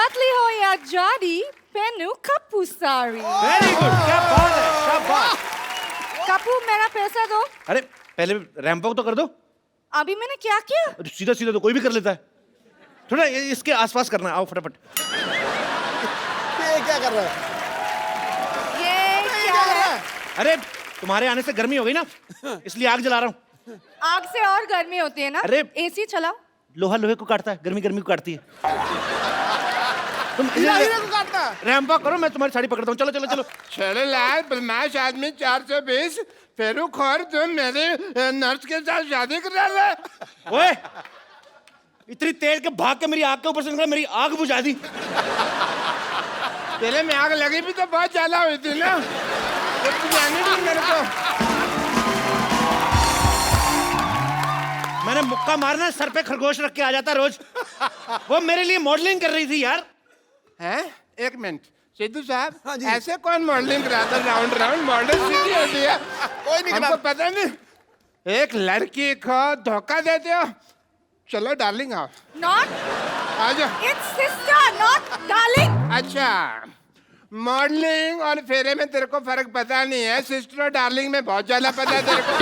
पतली हो या जाडी, पहनू कप्पू साड़ी। वेरी गुड, क्या बात है, शाबाश। कप्पू मेरा पैसा दो। अरे पहले रैंप वॉक तो कर दो। अभी मैंने क्या किया? सीधा सीधा तो कोई भी कर लेता है, थोड़ा इसके आसपास करना है। आओ फटाफट। ये क्या कर रहा है? ये क्या है? अरे तुम्हारे आने से गर्मी हो गई ना, इसलिए आग जला रहा हूँ। आग से और गर्मी होती है ना। अरे एसी चलाओ। लोहा लोहे को काटता है, गर्मी गर्मी को काटती है। तुम हीरा को काटना। रैंप वॉक करो, मैं तुम्हारी साड़ी पकड़ता हूँ। चलो चलो चलो। चलो लाल बदमाश आदमी 420 फेरू खोर, तुम मेरे नर्स के साथ शादी कर रहा है। ओए इतनी तेज के भाग के मेरी आग के ऊपर से निकला, मेरी आग बुझा दी। पहले में आग लगी भी तो बहुत ज्यादा हुई थी ना, जब बुझाने दी मेरे को। मैंने मुक्का मारना, सर पे खरगोश रख के आ जाता रोज। वो मेरे लिए मॉडलिंग कर रही थी यार। हैं? एक मिनट सिद्धू साहब, हाँ जी। ऐसे कौन मॉडलिंग कराता? राउंड राउंड मॉडल सीधी होती है, कोई नहीं हमको पता नहीं। एक लड़की को धोखा देते हो। चलो डार्लिंग आओ, Not. आ जाओ। It's sister, not darling. अच्छा, मॉडलिंग और फेरे में तेरे को फर्क पता नहीं है, सिस्टर और डार्लिंग में बहुत ज्यादा पता है तेरे को।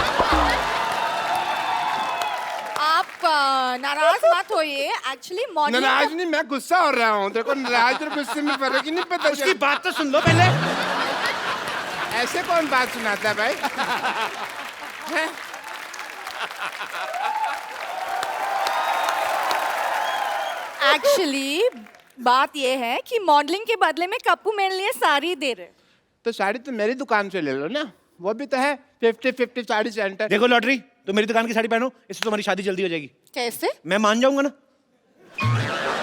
आप नाराज मत होइए। एक्चुअली मॉडलिंग नाराज नहीं, मैं गुस्सा हो रहा हूँ। तेरे को नाराज और गुस्से में फर्क ही नहीं पता। उसकी बात तो सुन लो पहले। ऐसे कौन बात सुनाता है भाई? हैं? एक्चुअली बात ये है कि मॉडलिंग के बदले में कप्पू मेरे लिए साड़ी दे रहे। तो साड़ी तो मेरी दुकान से ले लो ना, वो भी तो है 50-50 साड़ी सेंटर। देखो लॉटरी, तुम मेरी दुकान की साड़ी पहनो, इससे तुम्हारी शादी जल्दी हो जाएगी। कैसे? मैं मान जाऊंगा ना।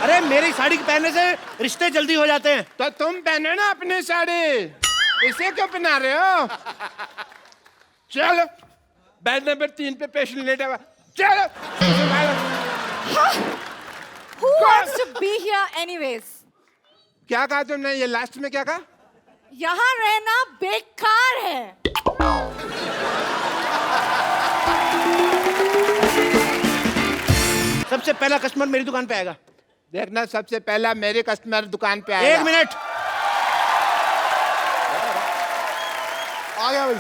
अरे मेरी साड़ी पहनने से रिश्ते जल्दी हो जाते हैं। तो तुम पहनो ना अपनी साड़ी, इसे क्यों पहना रहे हो? चलो बेड नंबर 3 पे पेशेंट लेटा हुआ, चलो। Who wants to be here anyways? क्या कहा तुमने? ये लास्ट में क्या कहा? यहाँ रहना बेकार है। सबसे पहला कस्टमर मेरी दुकान पे आएगा। देखना, सबसे पहला मेरे कस्टमर दुकान पे आएगा। 1 मिनट। आ गया भाई।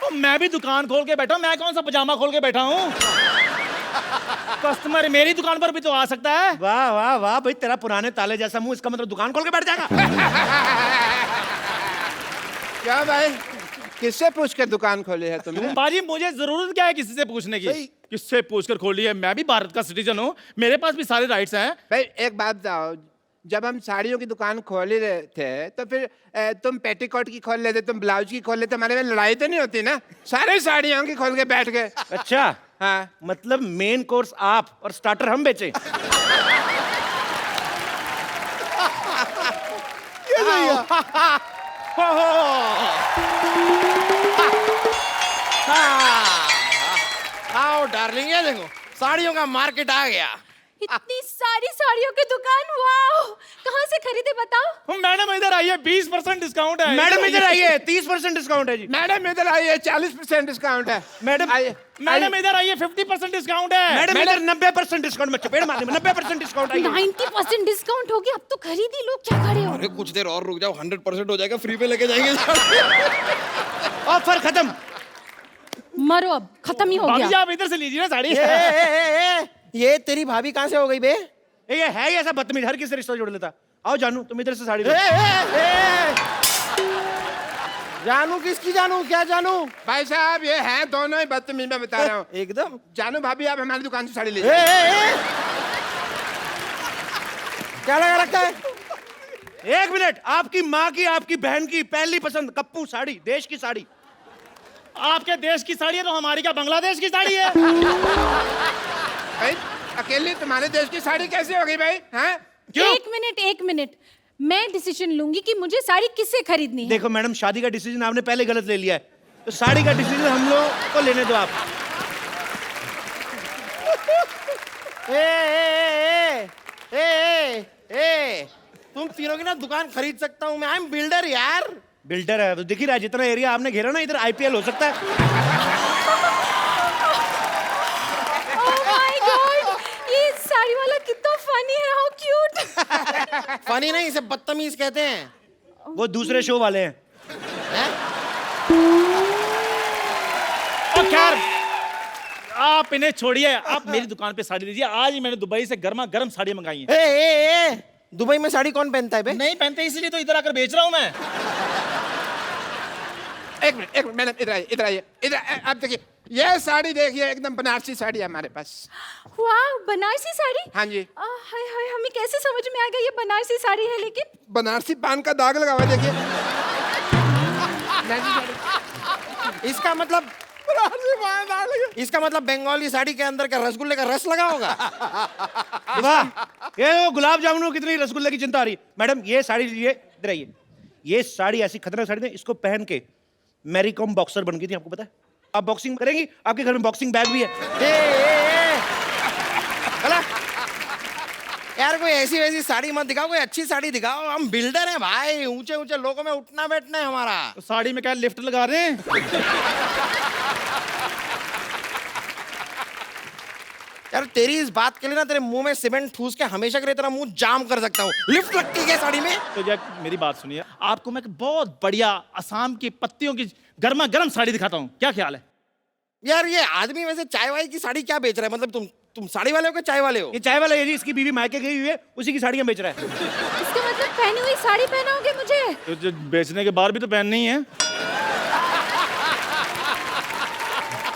तो मैं भी दुकान खोल के बैठा हूँ, मैं कौन सा पजामा खोल के बैठा हूँ? कस्टमर मेरी दुकान पर भी तो आ सकता है। वाह वाह वाह भाई, तेरा पुराने ताले जैसा मुंह, इसका मतलब दुकान खोल के बैठ जाएगा। क्या भाई, किससे पूछ कर दुकान खोली है तुमने? बाजी मुझे जरूरत क्या है किसी से पूछने की? सही। किससे पूछकर खोली है? मैं भी भारत का सिटीजन हूँ, मेरे पास भी सारे राइट्स हैं। भाई एक बात बताओ, जब हम साड़ियों की दुकान खोल ही रहे थे तो फिर तुम पेटीकोट की खोल लेते, तुम ब्लाउज की खोल लेते, हमारे में लड़ाई तो नहीं होती ना? सारे साड़ियों की खोल के बैठ गए। अच्छा, हाँ, मतलब मेन कोर्स आप और स्टार्टर हम बेचे। ये सही है। आओ डार्लिंग, ये देखो साड़ियों का मार्केट आ गया। इतनी सारी साड़ियों की दुकान, वाओ! कहाँ से खरीदे बताओ? मैडम इधर आइए, 20% डिस्काउंट है। मैडम इधर आइए, 30% डिस्काउंट है जी। मैडम इधर आइए, 40% डिस्काउंट है। मैडम आइए, मैडम इधर आइए, 50% डिस्काउंट है। मैडम इधर 90% डिस्काउंट में चपेट मारने में 90% डिस्काउंट आइए। 90% डिस्काउंट हो गया। अब तो खरीद ही लो, क्या खड़े हो? अरे कुछ देर और रुक जाओ, 100% हो जाएगा, फ्री पे लेके जाएंगे। ऑफर खत्म। मरो, अब खत्म ही हो बाकी गया। आप इधर से लीजिए ना साड़ी। ये तेरी भाभी कहाँ से हो गई बे? ये है ही ऐसा बदतमीज, हर किसी से रिश्ता जोड़ लेता। आओ जानू, तुम इधर से साड़ी लो। जानू किसकी जानू? क्या जानू? भाई साहब ये हैं दोनों ही बदतमीज, मैं बता रहा हूँ। एकदम। जानू भाभी, आप हमारी दुकान से साड़ी ले क्या लगा रखा है? 1 मिनट। आपकी माँ की, आपकी बहन की पहली पसंद कप्पू साड़ी, देश की साड़ी। आपके देश की साड़ी है तो हमारी क्या बांग्लादेश की साड़ी है? भाई अकेले तुम्हारे देश की साड़ी कैसे हो गई भाई? हैं? एक मिनट, मैं डिसीजन लूंगी कि मुझे साड़ी किससे खरीदनी है। देखो मैडम, शादी का डिसीजन आपने पहले गलत ले लिया है, तो साड़ी का डिसीजन हम लोग को लेने दो आप। तुम तीनों की ना दुकान खरीद सकता हूँ मैं। आई एम बिल्डर यार। बिल्डर है तो दिख ही रहा है, जितना एरिया आपने घेरा ना, इधर IPL हो सकता है। Oh my God! ये साड़ी वाला कितना फनी है, हाउ क्यूट। फनी नहीं, इसे बदतमीज कहते हैं। वो दूसरे शो वाले हैं। हैं? और खैर आप इन्हें छोड़िए, आप मेरी दुकान पे साड़ी लीजिए। आज ही मैंने दुबई से गर्मा गर्म साड़ी मंगाई है। ए, दुबई में साड़ी कौन पहनता है बे? नहीं पहनते इसलिए तो इधर आकर बेच रहा हूँ मैं। एक मिनट मैडम, इधर आइए इधर। आप देखिए ये साड़ी देखिए, एकदम बनारसी साड़ी है हमारे पास। वाह, बनारसी साड़ी। हाँ जी। हाय हाय, हमें कैसे समझ में आ गया ये बनारसी साड़ी है? लेकिन बनारसी पान का दाग लगा हुआ है, देखिए। इसका मतलब बंगाली साड़ी के अंदर का रसगुल्ले का रस लगा होगा। वाह, ये गुलाब जामुन कितनी रसगुल्ले की चिंता आ रही है। मैडम ये साड़ी लीजिए, इधर आइए। ये साड़ी ऐसी खतरनाक साड़ी है, इसको पहन के मैरी कॉम बॉक्सर बन गई थी, आपको पता है? आप बॉक्सिंग करेंगी, आपके घर में बॉक्सिंग बैग भी है। चला। यार कोई ऐसी वैसी साड़ी मत दिखाओ, कोई अच्छी साड़ी दिखाओ। हम बिल्डर हैं भाई, ऊंचे ऊंचे लोगों में उठना बैठना है हमारा। तो साड़ी में क्या लिफ्ट लगा रहे हैं? यार तेरी इस बात के लिए ना तेरे मुंह में सीमेंट ठूस के हमेशा के लिए तेरा मुंह जाम कर सकता हूँ। लिफ्ट लगती है साड़ी में? तो जब मेरी बात सुनिए, आपको मैं एक बहुत बढ़िया असम की पत्तियों की गर्मा गर्म साड़ी दिखाता हूँ, क्या ख्याल है? यार ये आदमी वैसे चाय वाय की साड़ी क्या बेच रहा है? मतलब तुम साड़ी वाले हो कि चाय वाले हो? ये चाय वाला है जी, इसकी बीवी मायके गई हुई है, उसी की साड़ियां बेच रहा है। इसका मतलब पहनी हुई साड़ी पहनाओगे मुझे? तो जो बेचने के बाद भी तो पहननी है।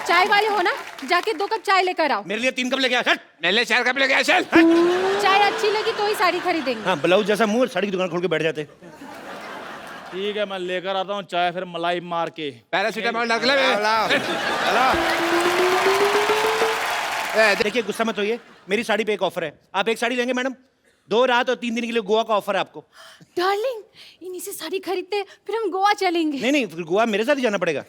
चाय वाले हो ना, जाके 2 कप चाय लेकर आओ। मेरे लिए 3 कप लेके आ। चल। मेरे लिए 4 कप लेके आ, चल। चाय अच्छी लगी तो ही साड़ी खरीदेंगे। हाँ, ब्लाउज जैसा मुंह, साड़ी की दुकान खोल के बैठ जाते। ठीक है, मैं लेकर आता हूँ चाय, फिर मलाई मार के। पैरासीटामोल रख ले। देखिए गुस्सा मत होइए, मेरी साड़ी पे एक ऑफर है। आप एक साड़ी लेंगे मैडम, 2 रात और 3 दिन के लिए गोवा का ऑफर है आपको। डार्लिंग, इन्हीं से साड़ी खरीदते फिर हम गोवा चलेंगे। नहीं, फिर गोवा मेरे साथ ही जाना पड़ेगा।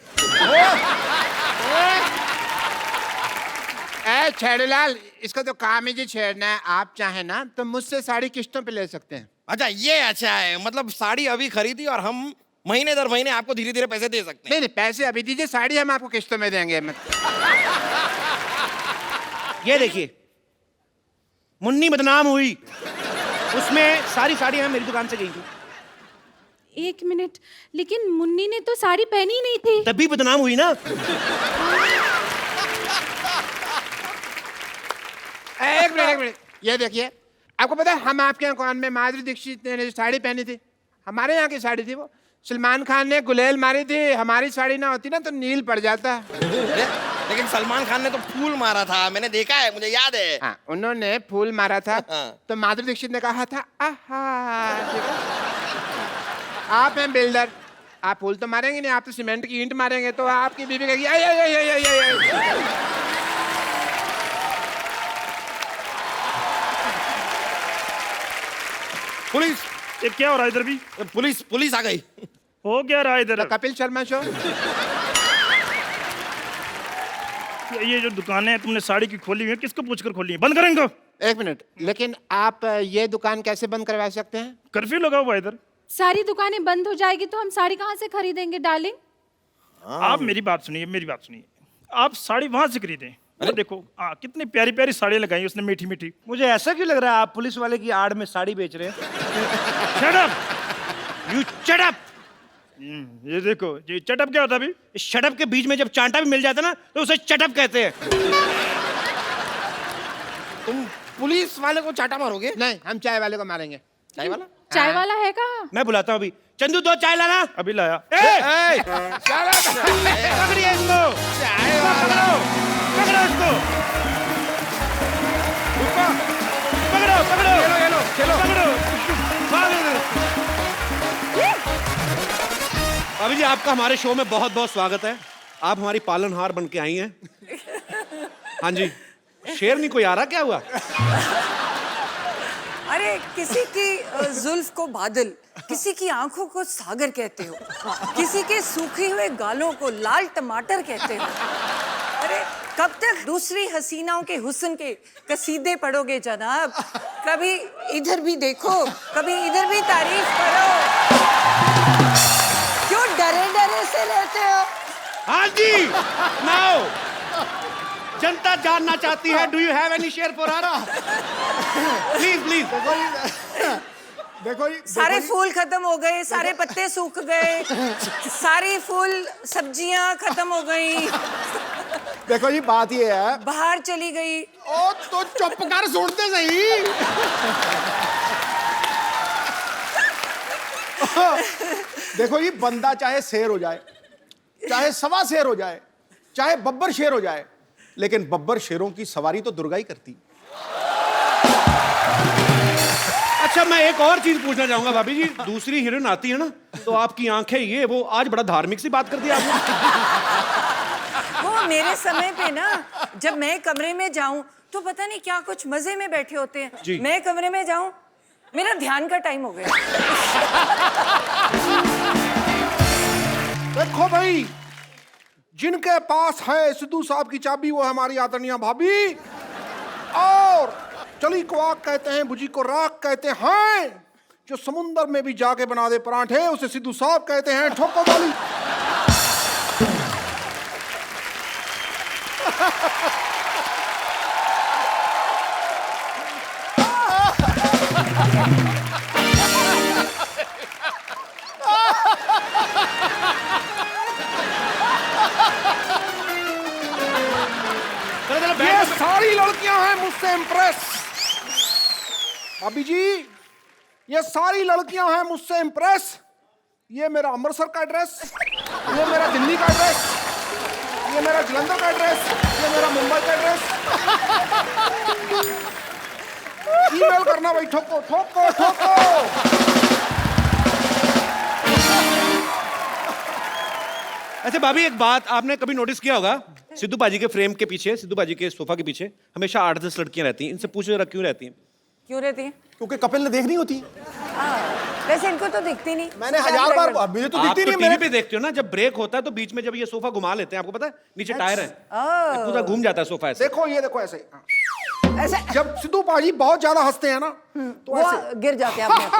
छेड़ूलाल, इसका तो काम ही जी छेड़ना है। आप चाहे ना तो मुझसे साड़ी किस्तों पे ले सकते हैं। अच्छा ये अच्छा है, मतलब साड़ी अभी खरीदी और हम महीने दर महीने आपको धीरे धीरे पैसे दे सकते हैं। नहीं, पैसे अभी दीजिए, साड़ी हम आपको किस्तों में देंगे। ये देखिए, मुन्नी बदनाम हुई, उसमें सारी साड़ियां मेरी दुकान से गई थी। 1 मिनट, लेकिन मुन्नी ने तो साड़ी पहनी ही नहीं थी। तभी बदनाम हुई ना। एक मिनट, ये देखिए, आपको पता है हम आपके यहाँ कौन में माधुरी दीक्षित ने जो साड़ी पहनी थी, हमारे यहाँ की साड़ी थी वो। सलमान खान ने गुलेल मारी थी, हमारी साड़ी ना होती ना तो नील पड़ जाता। लेकिन सलमान खान ने तो फूल मारा था, मैंने देखा है, मुझे याद है। हाँ, उन्होंने फूल मारा था। हाँ। तो माधुरी दीक्षित ने कहा था आहा। आप हैं बिल्डर, आप फूल तो मारेंगे नहीं, आप तो सीमेंट की ईंट मारेंगे। तो आपकी बीवी कहेगी आई आई आई आई आई आई। पुलिस, ये क्या हो रहा है इधर भी? पुलिस आ गई। हो क्या रहा है इधर? कपिल शर्मा शो। ये जो दुकानें हैं तुमने साड़ी की खोली हुई है, किसको पूछकर खोली है? बंद करें इनको। 1 मिनट, लेकिन आप ये दुकान कैसे बंद करवा सकते हैं? कर्फ्यू लगा हुआ है इधर। सारी दुकानें बंद हो जाएगी तो हम साड़ी कहाँ से खरीदेंगे डार्लिंग? आप मेरी बात सुनिए, आप साड़ी वहां से खरीदें। अरे देखो कितनी प्यारी प्यारी साड़ियाँ लगाई उसने, मीठी मीठी। मुझे ऐसा क्यों लग रहा है आप पुलिस वाले की आड़ में साड़ी बेच रहे हैं? Shut up, you shut up. ये देखो, ये चटअप क्या होता है अभी? इस शटअप के बीच में जब चांटा भी मिल जाता ना तो उसे चटअप कहते हैं। तुम पुलिस वाले को चाटा मारोगे? नहीं, हम चाय वाले को मारेंगे। चाय वाला? चाय वाला है कहाँ? मैं बुलाता हूँ अभी। चंदू 2 चाय लाना। अभी लाया। पकड़िए इसको, पकड़ो इसको, पकड़ो। चलो अभी जी, आपका हमारे शो में बहुत बहुत स्वागत है। आप हमारी पालनहार बन के आई हैं। हाँ जी, शेर नहीं कोई आ रहा, क्या हुआ? अरे किसी की जुल्फ को बादल, किसी की आंखों को सागर कहते हो, किसी के सूखे हुए गालों को लाल टमाटर कहते हो। अरे कब तक दूसरी हसीनाओं के हुस्न के कसीदे पढ़ोगे जनाब? कभी इधर भी देखो, कभी इधर भी तारीफ करो। क्यों डरे डरे से रहते हो? हाँ जी, नाउ जनता जानना चाहती है, do you have any share for her? Please please. देखो जी, सारे फूल खत्म हो गए, सारे पत्ते सूख गए, सारी फूल सब्जियां खत्म हो गई, देखो जी बात ये है। बाहर चली गई। ओ तो चुप कर, सुनते सही। देखो जी, बंदा चाहे शेर हो जाए, चाहे सवा शेर हो जाए, चाहे बब्बर शेर हो जाए, लेकिन बब्बर शेरों की सवारी तो दुर्गा ही करती। अच्छा, मैं एक और चीज पूछना चाहूंगा भाभी जी, दूसरी हीरोइन आती है ना तो आपकी आंखें ये वो, आज बड़ा धार्मिक सी बात कर दी आपने। वो मेरे समय पे ना, जब मैं कमरे में जाऊं तो पता नहीं क्या कुछ मजे में बैठे होते हैं। जी। मैं कमरे में जाऊं, मेरा ध्यान का टाइम हो गया। देखो भाई, जिनके पास है सिद्धू साहब की चाबी वो है हमारी आदरणीय भाभी। और चली को आग कहते हैं, बुझी को राख कहते हैं। जो समुंदर में भी जाके बना दे परांठे उसे सिद्धू साहब कहते हैं। ठोको वाली। ये सारी लड़कियां हैं मुझसे इम्प्रेस। भाभी जी, ये सारी लड़कियां हैं मुझसे इम्प्रेस। ये मेरा अमृतसर का एड्रेस, ये मेरा दिल्ली का एड्रेस, ये मेरा जलंधर का एड्रेस, ये मेरा मुंबई का एड्रेस। ईमेल करना भाई, ठोको ठोको ठोको। अच्छा भाभी, एक बात आपने कभी नोटिस किया होगा, सिद्धू बाजी के फ्रेम के पीछे, सिद्धू बाजी के सोफा के पीछे हमेशा 8-10 लड़कियां रहती हैं। इनसे पूछो जरा क्यों रहती हैं? क्यों रहती है? क्योंकि कपिल ने देखनी होती है। वैसे इनको तो दिखती नहीं। मैंने 1000 बार, मुझे तो आप दिखती तो नहीं। टीवी पे देखते हो ना, जब ब्रेक होता है तो बीच में जब ये सोफा घुमा लेते हैं, आपको पता है नीचे टायर है, पूरा घूम जाता है सोफा ऐसे। देखो ये देखो ऐसे। ऐसे जब सिद्धू बाजी बहुत ज्यादा हंसते हैं ना तो वो ऐसे गिर जाते हैं अपने आप।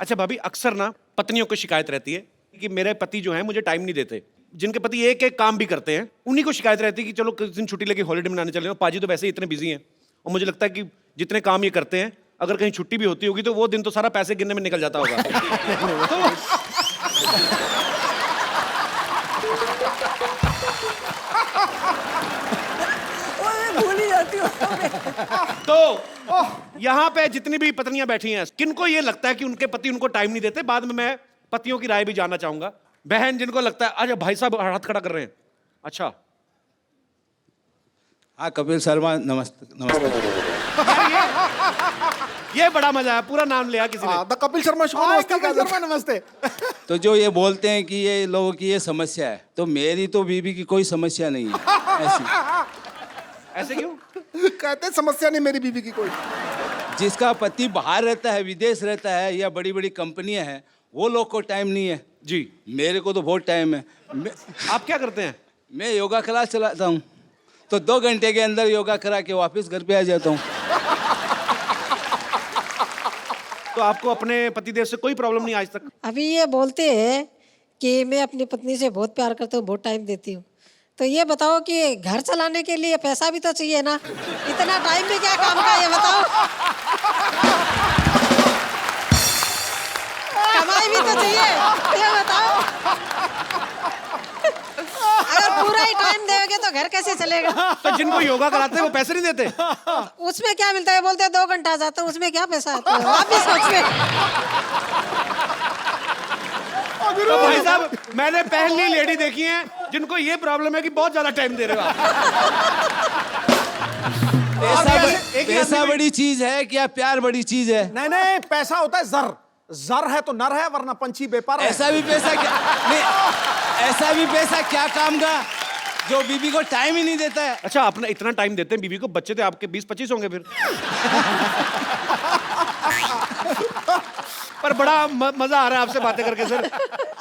अच्छा भाभी, अक्सर ना पत्नियों को शिकायत रहती है कि मेरे पति जो हैं मुझे टाइम नहीं देते। जिनके पति एक एक काम भी करते हैं उन्हीं को शिकायत रहती है कि चलो किस दिन छुट्टी लेके हॉलीडे मनाने चले जाओ, पाजी तो वैसे ही इतने बिजी हैं। और मुझे लगता है कि जितने काम ये करते हैं, अगर कहीं छुट्टी भी होती होगी तो वो दिन तो सारा पैसे गिनने में निकल जाता होगा। भूल ही जाती हूँ। तो यहाँ पे जितनी भी पत्नियां बैठी हैं, किनको ये लगता है कि उनके पति उनको टाइम नहीं देते? बाद में मैं पतियों की राय भी जानना चाहूंगा। बहन जिनको लगता है, अच्छा भाई साहब हाथ खड़ा कर रहे हैं, अच्छा हाँ कपिल शर्मा, नमस्ते नमस्ते। ये बड़ा मजा है, पूरा नाम लिया किसी ने। The Kapil Sharma show. नमस्ते कपिल शर्मा, नमस्ते। तो जो ये बोलते हैं कि ये लोगों की ये समस्या है, तो मेरी तो बीबी की कोई समस्या नहीं है ऐसी। ऐसे क्यों? कहते समस्या नहीं मेरी बीवी की कोई। जिसका पति बाहर रहता है, विदेश रहता है, या बड़ी बड़ी कंपनियां हैं, वो लोग को टाइम नहीं है जी। मेरे को तो बहुत टाइम है। आप क्या करते हैं? मैं योगा क्लास चलाता हूँ, तो 2 घंटे के अंदर योगा करा के वापस घर पे आ जाता हूँ। तो आपको अपने पतिदेव से कोई प्रॉब्लम नहीं आज तक? अभी ये बोलते हैं कि मैं अपनी पत्नी से बहुत प्यार करता हूँ, बहुत टाइम देती हूँ। तो ये बताओ कि घर चलाने के लिए पैसा भी तो चाहिए ना, इतना टाइम भी क्या काम का, ये बताओ। कमाई भी तो चाहिए, ये बताओ। अगर पूरा ही टाइम देंगे तो घर कैसे चलेगा? तो जिनको योगा कराते हैं वो पैसे नहीं देते? उसमें क्या मिलता है? बोलते हैं 2 घंटा जाता हूँ, उसमें क्या पैसा आता है? आप भी सोचिए। तो भाई साहब, मैंने पहली लेडी देखी है जिनको ये प्रॉब्लम है कि बहुत ज्यादा टाइम दे रहे हो आप। पैसा बड़ी चीज है क्या प्यार बड़ी चीज है? नहीं नहीं, पैसा होता है जर। जर है तो नर है, वरना पंछी बेपर है। ऐसा भी पैसा क्या नहीं, ऐसा भी पैसा क्या काम का जो बीबी को टाइम ही नहीं देता है? अच्छा, अपना इतना टाइम देते हैं बीबी को, बच्चे थे आपके 20-25 होंगे फिर। पर बड़ा मजा आ रहा है आपसे बातें करके सर।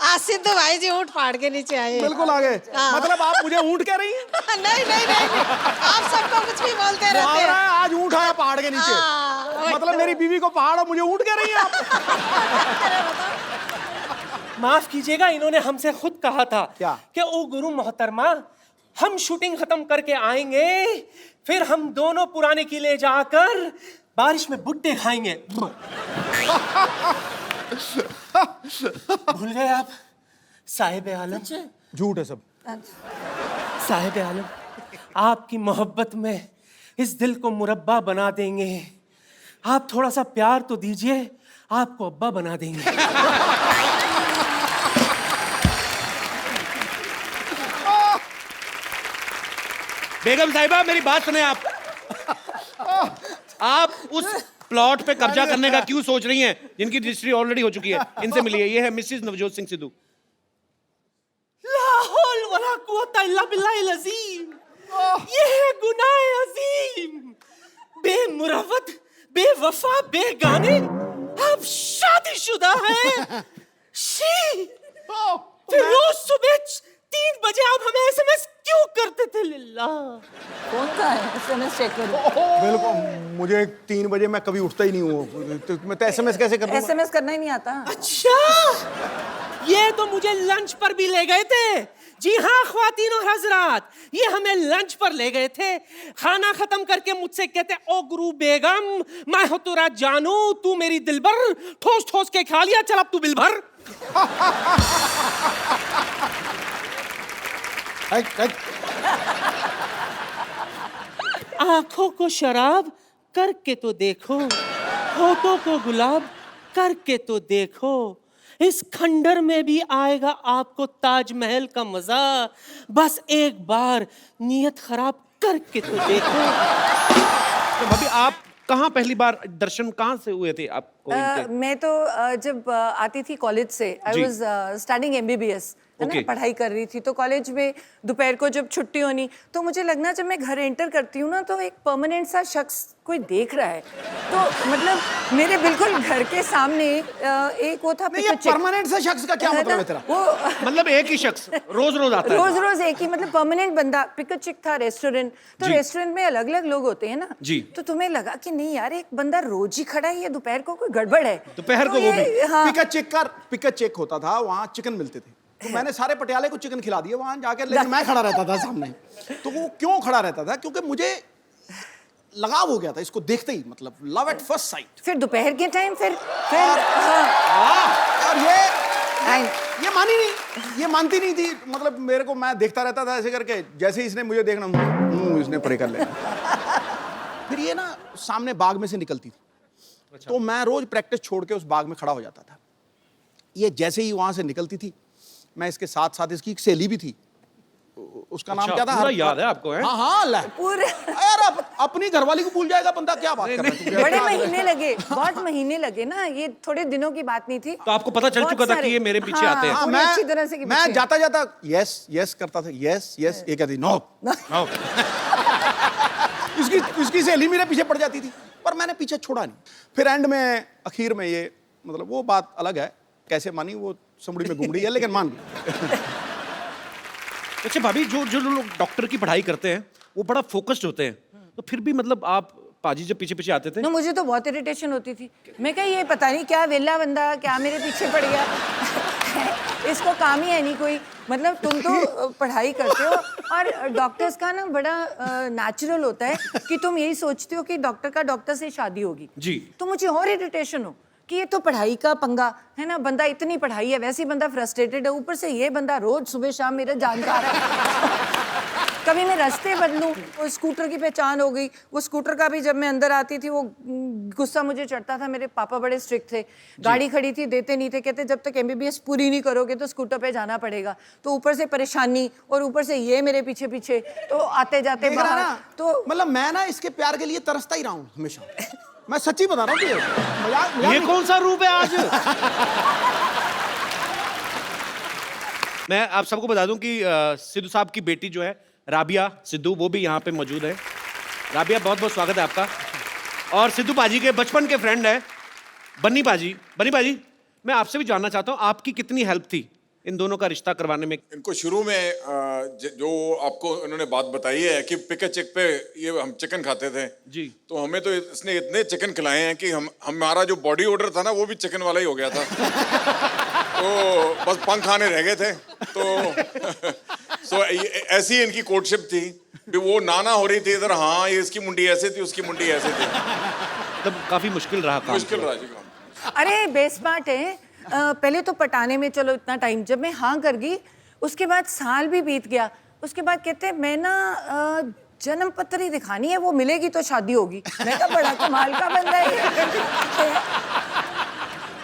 आज सिद्धू भाई जी ऊँट फाड़ के नीचे आए। बिल्कुल आगे। मतलब आप मुझे ऊँट कह रही हैं? नहीं नहीं नहीं, आप सबको कुछ भी बोलते रहते हैं। आज ऊँट आया पहाड़ के नीचे। मतलब मेरी बीवी को पहाड़ और मुझे ऊँट कह रही हैं आप? माफ कीजिएगा, इन्होंने हमसे खुद कहा था क्या? कि ओ गुरु मोहतरमा, हम शूटिंग खत्म करके आएंगे, फिर हम दोनों पुराने किले जाकर बारिश में भुट्टे खाएंगे। भूल गए आप साहिब आलम? झूठ है सब। साहिब आलम, आपकी मोहब्बत में इस दिल को मुरब्बा बना देंगे। आप थोड़ा सा प्यार तो दीजिए, आपको अब्बा बना देंगे। बेगम साहिबा मेरी बात सुने आप उस प्लॉट पे कब्जा करने का क्यों सोच रही हैं जिनकी रजिस्ट्री ऑलरेडी हो चुकी है? इनसे मिलिए, ये है मिसेस नवजोत सिंह सिद्धू। ला हौल वला कुव्वता इल्ला बिल्लाहिल अज़ीम। ये है गुनाह अजीम। बेमुरवत, बेवफा, बेगाने, आप शादीशुदा हैं। शी, फिर रोज सुबह 3 बजे आप हमें एसएमएस क्यों करते थे? लिल्ला कौन का है SMS चेक करो। बिल्कुल, मुझे 3 बजे मैं कभी उठता ही नहीं हूँ, तो मैं तो SMS कैसे कर दूंगा? SMS करना ही नहीं आता। अच्छा, ये तो मुझे लंच पर भी ले गए थे। जी हाँ ख्वातीन और हजरात, ये हमें लंच पर ले गए थे। खाना खत्म करके मुझसे कहते, ओ गुरु बेगम, मैं हो तेरा जानू, तू मेरी दिलबर, ठोस ठोस के खा लिया, चल अब तू बिल भर। आंखों को शराब करके तो देखो, होठों को गुलाब करके तो देखो, इस खंडर में भी आएगा आपको ताजमहल का मजा। बस एक बार नीयत खराब करके तो देखो। तो भाभी आप कहाँ पहली बार दर्शन कहाँ से हुए थे आपको इनके? मैं तो जब आती थी कॉलेज से, आई वाज स्टडीइंग MBBS, है ना, पढ़ाई कर रही थी। तो कॉलेज में दोपहर को जब छुट्टी होनी तो मुझे लगना जब मैं घर एंटर करती हूँ ना तो एक परमानेंट सा शख्स कोई देख रहा है। तो मतलब मेरे बिल्कुल घर के सामने एक वो था। ये परमानेंट सा शख्स का क्या मतलब है तेरा? वो मतलब एक ही शख्स रोज रोज आता है? रोज रोज एक ही, मतलब परमानेंट बंदा। पिक चिक था रेस्टोरेंट, तो रेस्टोरेंट में अलग अलग लोग होते हैं ना जी। तो तुम्हें लगा कि नहीं यार, एक बंदा रोज ही खड़ा है, ये दोपहर को कोई गड़बड़ है। दोपहर को तो वो भी? हाँ। पिका चेक होता था, वहाँ चिकन मिलते थे, तो मैंने सारे पटियाले को चिकन खिला दिया वहां जाकर, लेकिन मैं खड़ा रहता था सामने। तो वो क्यों खड़ा रहता था? क्योंकि मुझे लगाव हो गया था इसको देखते ही, मतलब लव एट फर्स्ट साइट। फिर दोपहर के टाइम फिर और ये मानी नहीं, ये मानती नहीं थी। मतलब मेरे को, मैं देखता रहता था ऐसे करके, जैसे ही इसने मुझे देखना इसने परे कर लिया। फिर ये ना सामने बाग में से निकलती थी। अच्छा। तो मैं रोज प्रैक्टिस छोड़ के उस बाग में खड़ा हो जाता था। ये जैसे ही वहां से निकलती थी, मैं इसके साथ साथ इसकी एक सहेली भी थी, उसका नाम क्या था? पूरा याद है आपको? है? हाँ पूरे यार अपनी घरवाली को भूल जाएगा बंदा, क्या बात कर रहा है? बड़े महीने लगे, बहुत महीने लगे ना, ये थोड़े दिनों की बात नहीं थी। तो आपको पता चल चुका था कि ये मेरे पीछे आते हैं? पूरी अच्छी तरह से मैं जाता जाता यस यस करता था, यस यस, ये कहती नो। इसकी सहेली मेरे पीछे पड़ जाती थी, पर मैंने पीछे छोड़ा नहीं। फिर एंड में, आखिर में, ये मतलब वो बात अलग है, कैसे मानी वो समड़ी में घुमड़ी है, लेकिन मान गई। अच्छा भाभी, जो लोग डॉक्टर की पढ़ाई करते हैं वो बड़ा फोकस्ड होते हैं, तो फिर भी मतलब आप पाजी जब पीछे पीछे आते थे? ना, मुझे तो बहुत इरिटेशन होती थी। मैं कहा ये पता नहीं क्या वेला बंदा क्या मेरे पीछे पड़ गया। इसको काम ही है नहीं कोई। मतलब तुम तो पढ़ाई करते हो और डॉक्टर्स का ना बड़ा नेचुरल होता है कि तुम यही सोचते हो कि डॉक्टर का डॉक्टर से शादी होगी जी। तो मुझे और इरिटेशन हो कि ये तो पढ़ाई का पंगा है ना, बंदा इतनी पढ़ाई है, वैसे ही बंदा फ्रस्ट्रेटेड है, ऊपर से ये बंदा रोज सुबह शाम मेरा जानकार है। कभी मैं रास्ते बदलूं, वो स्कूटर की पहचान हो गई। वो स्कूटर का भी जब मैं अंदर आती थी वो गुस्सा मुझे चढ़ता था। मेरे पापा बड़े स्ट्रिक्ट थे, गाड़ी खड़ी थी देते नहीं थे, कहते जब तक MBBS पूरी नहीं करोगे तो स्कूटर पे जाना पड़ेगा। तो ऊपर से परेशानी और ऊपर से ये मेरे पीछे पीछे, तो आते जाते बाहर तो मतलब मैं ना इसके प्यार के लिए तरसता ही रहा हूँ हमेशा। मैं सच्ची बता रहा हूँ। ये कौन सा रूप है आज? मैं आप सबको बता दूं कि सिद्धू साहब की बेटी जो है राबिया सिद्धू, वो भी यहाँ पे मौजूद है। राबिया, बहुत बहुत स्वागत है आपका। और सिद्धू पाजी के बचपन के फ्रेंड है बन्नी पाजी। बन्नी पाजी, मैं आपसे भी जानना चाहता हूँ आपकी कितनी हेल्प थी इन दोनों का रिश्ता करवाने में। इनको शुरू में जो आपको इन्होंने बात बताई है कि पिक चेक पे ये हम चिकन खाते थे जी, तो हमें तो इसने इतने चिकन खिलाए हैं कि हमारा जो बॉडी ऑर्डर था ना वो भी चिकन वाला ही हो गया था। तो बस पंख आने रह गए थे। तो ऐसी इनकी कोर्टशिप थी कि वो नाना हो रही थी इधर, हाँ ये इसकी मुंडी ऐसे थी उसकी मुंडी ऐसे थी। तब काफी मुश्किल रहा काम। मुश्किल रहा जी काम। अरे बेस्मार्ट है। पहले तो पटाने में चलो इतना टाइम, जब मैं हाँ कर गई उसके बाद साल भी बीत गया। उसके बाद कहते मैं ना जन्म पत्री दिखानी है, वो मिलेगी तो शादी होगी। मैं कहा बड़ा कमाल का बंदा है।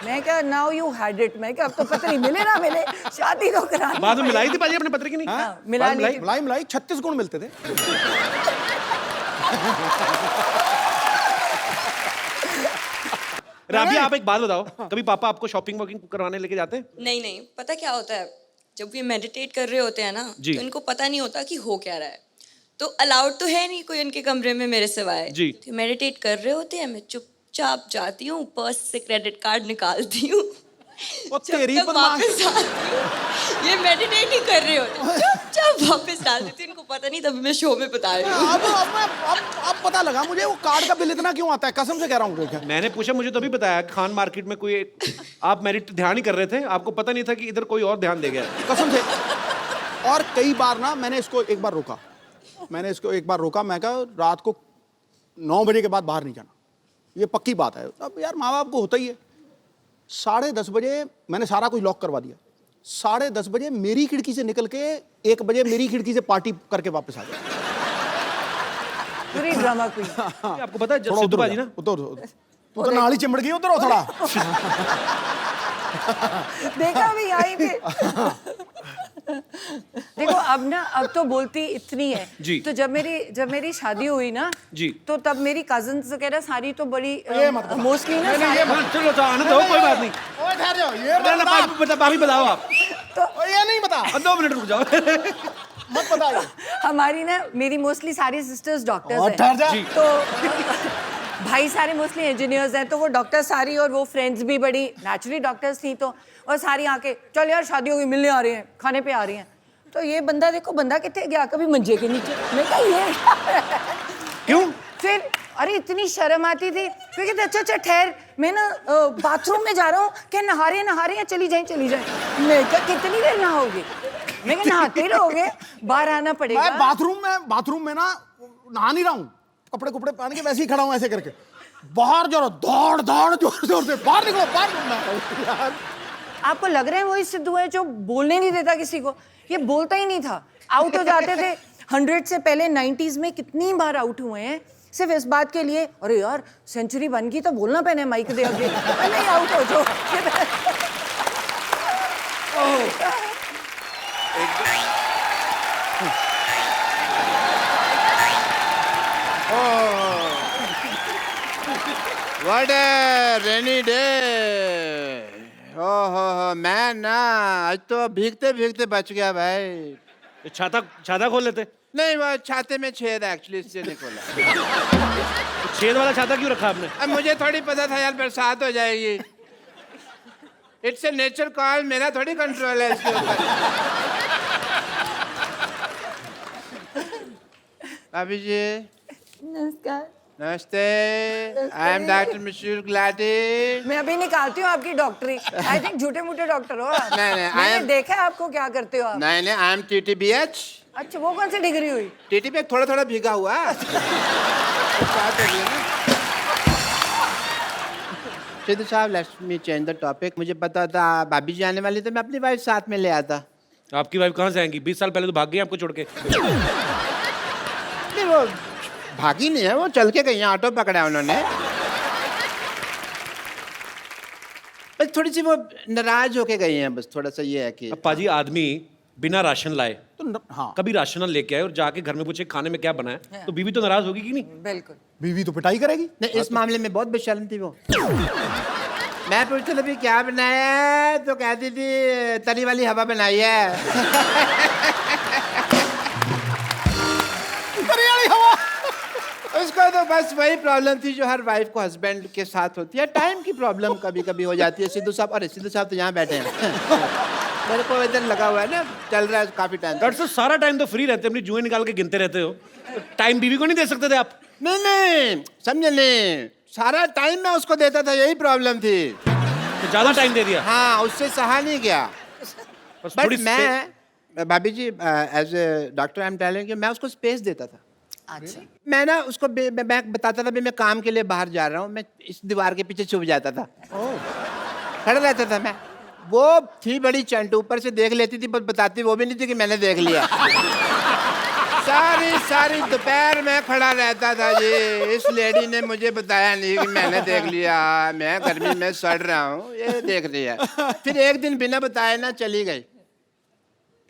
मैं कहा नाउ यू हैड इट। मैं कहा अब तो पत्री मिले ना मिले, शादी तो करा। बाद में मिलाई थी पाजी अपने पत्र की नहीं? हाँ, मिला ली थी। मलाई 36 गुण मिलते थे। राबिया आप एक बात बताओ, कभी पापा आपको शॉपिंग वॉकिंग करवाने लेके जाते हैं? नहीं नहीं, पता क्या होता है, जब ये मेडिटेट कर रहे होते हैं ना जी। तो इनको पता नहीं होता कि हो क्या रहा है। तो अलाउड तो है नहीं कोई उनके कमरे में मेरे सिवाय जी। तो मेडिटेट कर रहे होते हैं, मैं चुपचाप जाती हूँ, पर्स से क्रेडिट कार्ड निकालती हूँ, तेरी जब तक वापस आती हूँ ये मेडिटेट ही कर रहे होते हैं, चुपचाप वापस डाल देती हूँ। इनको पता नहीं, तभी मैं शो में बता रही हूँ। अब पता लगा मुझे वो कार्ड का बिल इतना क्यों आता है, कसम से कह रहा हूँ। मैंने पूछा, मुझे तभी बताया खान मार्केट में कोई आप मेरिट ध्यान ही कर रहे थे, आपको पता नहीं था कि इधर कोई और ध्यान दे गया। कसम से। और कई बार ना मैंने इसको एक बार रोका, मैं कहा रात को 9 बजे के बाद बाहर नहीं जाना, ये पक्की बात है। अब यार माँ बाप को होता ही है। 10:30 बजे मैंने सारा कुछ लॉक करवा दिया। 10:30 बजे मेरी खिड़की से निकल के 1 बजे मेरी खिड़की से पार्टी करके वापस आ गया। पूरी ड्रामा क्वीन। आपको पता है थोड़ा सिद्धू बाजी ना, उधर तू तो नाली चिमड़ गई उधर हो थोड़ा। देखा भी आई पे। देखो अब तो बोलती इतनी है जी। तो जब मेरी शादी हुई ना जी, तो तब मेरी कजिन्स वगैरह सारी तो बड़ी मोस्टली ना चलो तो आने दो, कोई बात नहीं। ओए ठहर जाओ, ये भाभी बताओ आप। तो ये नहीं बता। 2 मिनट रुक जाओ। मत बताइए। हमारी ना मेरी मोस्टली सारी सिस्टर्स डॉक्टर्स और ठहर जा। हैं तो भाई सारे मोस्टली इंजीनियर्स हैं, तो वो डॉक्टर सारी और वो फ्रेंड्स भी बड़ी नेचुरली डॉक्टर्स थी। तो और सारी आके चल यार शादी होगी, मिलने आ रही हैं, खाने पे आ रही हैं। तो ये बंदा देखो, बंदा कितने गया कभी मंजे के नीचे। मैं कहा ये क्यों? फिर अरे इतनी शर्म आती थी, फिर कहते अच्छा ठहर, मैं ना बाथरूम में जा रहा हूँ, क्या नहा रहे हैं, चली जाए। मैं कहा कितनी देर नहाओगे? मैं कहा नहाते रहोगे, बाहर आना पड़ेगा। मैं बाथरूम में ना नहा नहीं रहा हूँ, कपड़े पहन के वैसे ही खड़ा हूँ ऐसे करके। बाहर जरा दौड़ जोर से बाहर निकलो यार। आपको लग रहा है वही सिद्धू है जो बोलने नहीं देता किसी को? ये बोलता ही नहीं था, आउट हो जाते थे। 100 से पहले 90s में कितनी बार आउट हुए हैं सिर्फ इस बात के लिए, अरे यार सेंचुरी बन गई तो बोलना पहने माइक दे आगे, नहीं आउट हो जाओ। What a rainy day! ओहो मैं ना आज तो भीगते भीगते बच गया भाई। छाता खोल लेते। नहीं, वो छाते में छेद है एक्चुअली, इससे नहीं खोला। छेद वाला छाता क्यों रखा आपने? अब मुझे थोड़ी पता था यार बरसात हो जाएगी। इट्स ए नेचर कॉल, मेरा थोड़ी कंट्रोल है इसके ऊपर। भाभी जी नमस्कार। नमस्ते, आई एम डॉक्टर मिशूर गुलाटी। मैं अभी निकालती हूँ आपकी डॉक्टरी। आई थिंक झूठे मूठे डॉक्टर हो आप। नहीं, मैंने देखा है आपको क्या करते हो आप। नहीं, आई एम TTBH। अच्छा, वो कौन सी डिग्री हुई? TTBH थोड़ा भीगा हुआ। सिद्धू साहब, let's me change the topic. मुझे पता था भाभी जी आने वाली, तो मैं अपनी वाइफ साथ में ले आता। आपकी वाइफ कहाँ से आएंगी? 20 साल पहले तो भाग गई आपको छोड़ के। नहीं, वो भागी नहीं है, वो चल के गई, ऑटो पकड़ा उन्होंने। बस थोड़ी सी वो नाराज होके गई हैं, बस थोड़ा सा ये है कि अब पाजी आदमी बिना राशन लाए तो हाँ, कभी राशन लेके आए और जाके घर में पूछे खाने में क्या बना है, तो बीवी तो नाराज होगी कि नहीं? बिल्कुल। बीवी तो पिटाई करेगी। नहीं, इस मामले में बहुत बेशर्म थी वो। मैं पूछता था क्या बनाया है, तो कहती थी तरी वाली हवा बनाई है। उसको तो बस वही प्रॉब्लम थी जो हर वाइफ को हस्बैंड के साथ होती है, टाइम की प्रॉब्लम कभी कभी हो जाती है। सिद्धू साहब, अरे सिद्धू साहब तो यहाँ बैठे हैं। मेरे को इधर लगा हुआ है ना, चल रहा है काफी टाइम। डॉक्टर साहब सारा टाइम तो फ्री रहते, अपनी जुएं निकाल के गिनते रहते हो, टाइम बीवी को नहीं दे सकते थे आप? नहीं समझे नहीं, सारा टाइम मैं उसको देता था, यही प्रॉब्लम थी। तो ज्यादा टाइम दे दिया? हाँ, उससे सहा नहीं गया। बस बट थोड़ी मैं भाभी जी as a doctor I am telling कि मैं उसको स्पेस देता था। अच्छा मैं ना उसको मैं बताता था मैं काम के लिए बाहर जा रहा हूँ, मैं इस दीवार के पीछे छुप जाता था, खड़ा रहता था मैं। वो थी बड़ी चंट, ऊपर से देख लेती थी पर बताती वो भी नहीं थी कि मैंने देख लिया। सारी दोपहर में खड़ा रहता था जी, इस लेडी ने मुझे बताया नहीं कि मैंने देख लिया, मैं गर्मी में सड़ रहा हूँ, ये देख लिया। फिर एक दिन बिना बताए ना चली गई।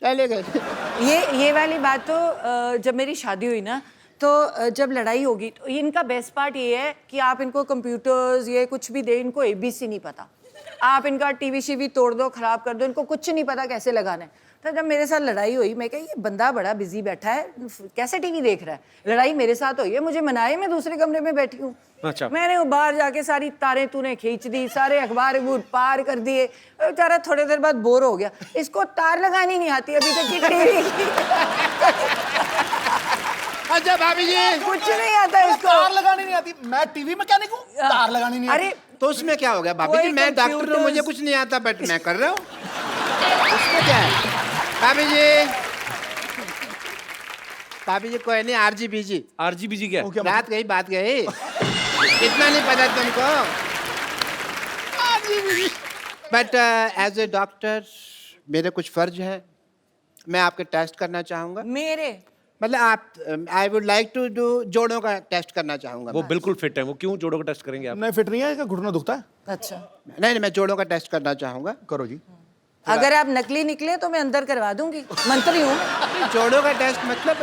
ये वाली बात तो जब मेरी शादी हुई ना, तो जब लड़ाई होगी तो इनका बेस्ट पार्ट ये है कि आप इनको कंप्यूटर्स ये कुछ भी दे, इनको एबीसी नहीं पता। आप इनका टीवी शीवी तोड़ दो, खराब कर दो, इनको कुछ नहीं पता कैसे लगाना है। तो जब मेरे साथ लड़ाई हुई, मैं कहा ये बंदा बड़ा बिजी बैठा है, कैसे टीवी देख रहा है। लड़ाई मेरे साथ हुई है, मुझे मनाए, मैं दूसरे कमरे में बैठी हूँ। अच्छा। मैंने वो बाहर जाके सारी तारें तूने खींच दी, सारे अखबार पार कर दिए। बेचारा थोड़ी देर बाद बोर हो गया, इसको तार लगानी नहीं आती अभी तक की टीवी। अच्छा भाभी जी, कुछ नहीं आता इसको, तार लगानी नहीं आती। मैं टीवी मैकेनिक हूँ, तार लगानी नहीं आती। अरे तो उसमें क्या हो गया भाभी जी, मैं डॉक्टर हूँ, मुझे कुछ नहीं आता बट मैं कर रहा हूँ, उसमें क्या है भाभी जी कोई नहीं, आरजीबीजी। आरजीबीजी क्या? बात गई इतना नहीं पता तुमको। बट एज ए डॉक्टर मेरे कुछ फर्ज हैं, मैं आपके टेस्ट करना चाहूंगा। मेरे मतलब आप I would like to do जोड़ों का टेस्ट करना चाहूंगा। वो बिल्कुल फिट है, वो क्यों जोड़ों का टेस्ट करेंगे आप? नहीं फिट नहीं है, इसका घुटना दुखता है। अच्छा नहीं मैं जोड़ों का टेस्ट करना चाहूंगा। करो जी। अगर आप नकली निकले तो मैं अंदर करवा दूंगी, मंत्री हूँ। जोड़ों का टेस्ट मतलब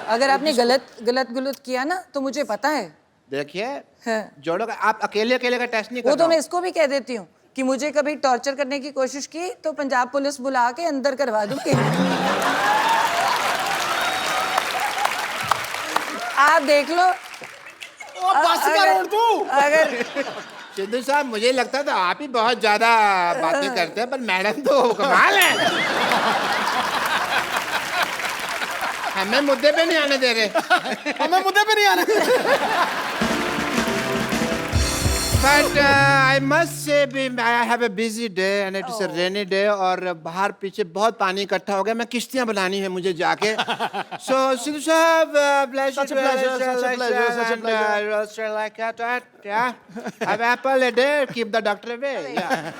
अगर आपने गलत किया ना तो मुझे पता है। देखिए जोड़ों का आप अकेले का टेस्ट नहीं कर वो तो मैं इसको भी कह देती हूँ कि मुझे कभी टॉर्चर करने की कोशिश की तो पंजाब पुलिस बुला के अंदर करवा दूंगी। आप देख लो। अगर सिद्धू साहब मुझे लगता था आप ही बहुत ज्यादा बातें करते हैं, पर मैडम तो कमाल है, हमें मुद्दे पे नहीं आने दे रहे। हमें मुद्दे पे नहीं आने। But I must say I have a busy day and it is a rainy day और बाहर पीछे बहुत पानी इकट्ठा हो गया, मैं किश्तियाँ बनानी है मुझे जाके। So सिद्धू साहब Such a pleasure. like that, yeah. Have apple a day, keep the doctor away. Yeah.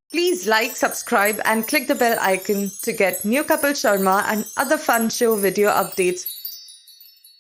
Please like, subscribe and click the bell icon to get new Kapil Sharma and other fun show video updates